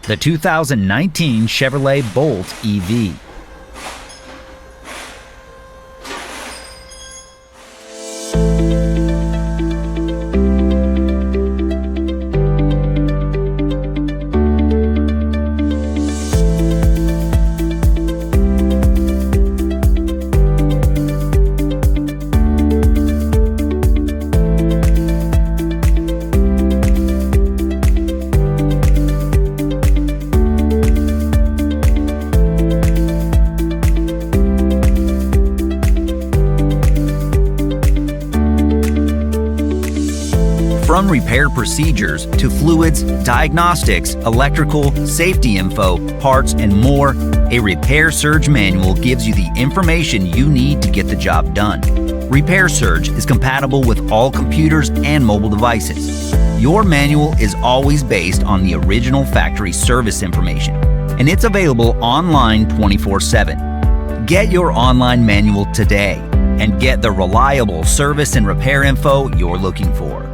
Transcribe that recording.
the 2019 Chevrolet Bolt EV. From repair procedures to fluids, diagnostics, electrical, safety info, parts, and more, a Repair Surge manual gives you the information you need to get the job done. Repair Surge is compatible with all computers and mobile devices. Your manual is always based on the original factory service information, and it's available online 24/7. Get your online manual today and get the reliable service and repair info you're looking for.